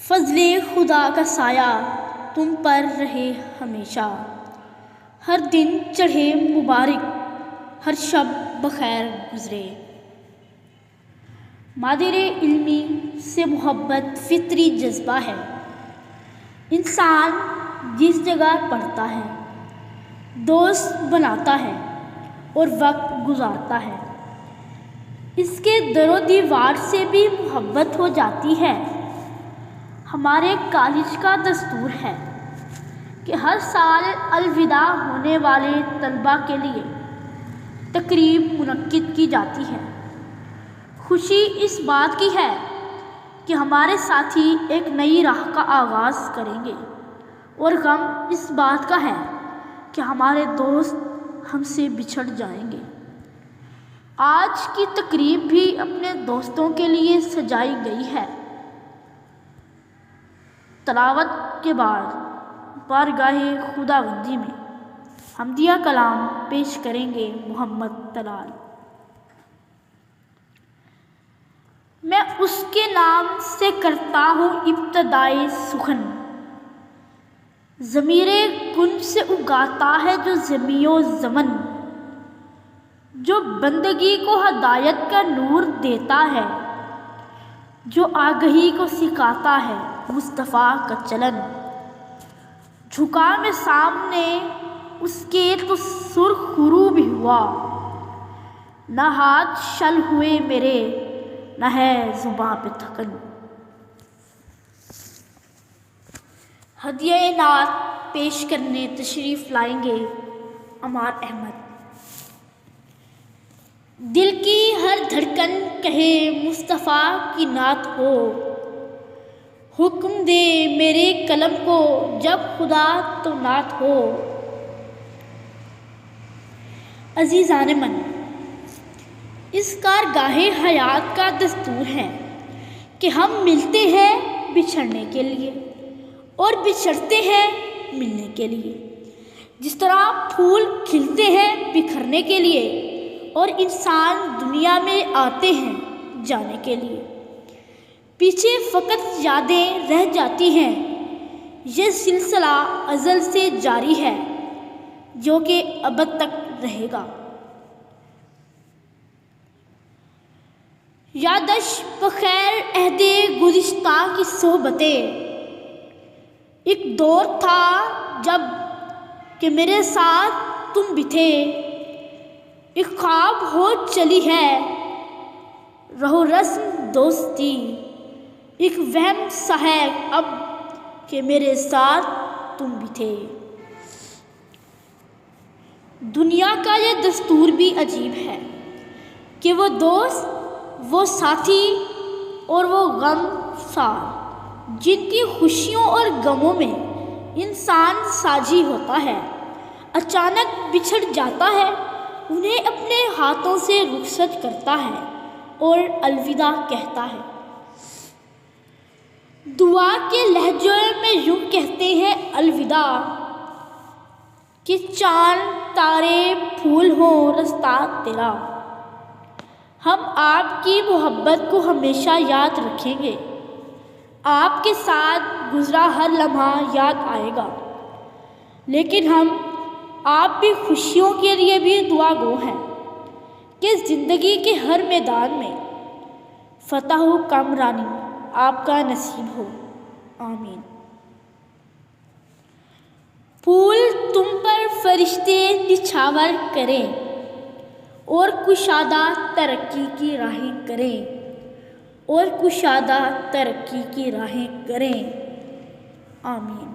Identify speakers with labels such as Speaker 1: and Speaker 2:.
Speaker 1: فضل خدا کا سایہ تم پر رہے ہمیشہ، ہر دن چڑھے مبارک، ہر شب بخیر گزرے۔ مادر علمی سے محبت فطری جذبہ ہے۔ انسان جس جگہ پڑھتا ہے، دوست بناتا ہے اور وقت گزارتا ہے، اس کے در و دیوار سے بھی محبت ہو جاتی ہے۔ ہمارے کالج کا دستور ہے کہ ہر سال الوداع ہونے والے طلباء کے لیے تقریب منعقد کی جاتی ہے۔ خوشی اس بات کی ہے کہ ہمارے ساتھی ایک نئی راہ کا آغاز کریں گے، اور غم اس بات کا ہے کہ ہمارے دوست ہم سے بچھڑ جائیں گے۔ آج کی تقریب بھی اپنے دوستوں کے لیے سجائی گئی ہے۔ تلاوت کے بعد بارگاہ خداوندی میں حمدیہ کلام پیش کریں گے محمد طلال۔ میں اس کے نام سے کرتا ہوں ابتدائے سخن، ضمیر کن سے اگاتا ہے جو زمیں و زمن، جو بندگی کو ہدایت کا نور دیتا ہے، جو آگہی کو سکھاتا ہے مصطفیٰ کا چلن۔ جھکا میں سامنے اس کے تو سرخ غروب ہوا، نہ ہاتھ شل ہوئے میرے، نہ ہے زباں پہ تھکن۔ ہدیہ نعت پیش کرنے تشریف لائیں گے عمار احمد۔ دل کی ہر دھڑکن کہے مصطفیٰ کی نعت ہو، حکم دے میرے قلم کو جب خدا تو نعت ہو۔ عزیزان من، اس کارگاہ حیات کا دستور ہے کہ ہم ملتے ہیں بچھڑنے کے لیے اور بچھڑتے ہیں ملنے کے لیے۔ جس طرح پھول کھلتے ہیں بکھرنے کے لیے اور انسان دنیا میں آتے ہیں جانے کے لیے، پیچھے فقط یادیں رہ جاتی ہیں۔ یہ سلسلہ ازل سے جاری ہے جو کہ ابد تک رہے گا۔ یادش بخیر عہد گزشتہ کی صحبتیں، ایک دور تھا جب کہ میرے ساتھ تم بھی تھے، ایک خواب ہو چلی ہے رہو رسم دوستی، ایک وہم سا ہے اب کہ میرے ساتھ تم بھی تھے۔ دنیا کا یہ دستور بھی عجیب ہے کہ وہ دوست، وہ ساتھی اور وہ غم سار جن کی خوشیوں اور غموں میں انسان ساجھی ہوتا ہے، اچانک بچھڑ جاتا ہے، انہیں اپنے ہاتھوں سے رخصت کرتا ہے اور الوداع کہتا ہے۔ دعا کے لہجے میں یوں کہتے ہیں الوداع کہ چاند تارے پھول ہوں رستہ تیرا۔ ہم آپ کی محبت کو ہمیشہ یاد رکھیں گے، آپ کے ساتھ گزرا ہر لمحہ یاد آئے گا، لیکن ہم آپ کی خوشیوں کے لیے بھی دعا گو ہیں کہ زندگی کے ہر میدان میں فتح و کامرانی آپ کا نصیب ہو، آمین۔ پھول تم پر فرشتے نچھاور کریں اور کشادہ ترقی کی راہیں کریں، اور کشادہ ترقی کی راہیں کریں، آمین۔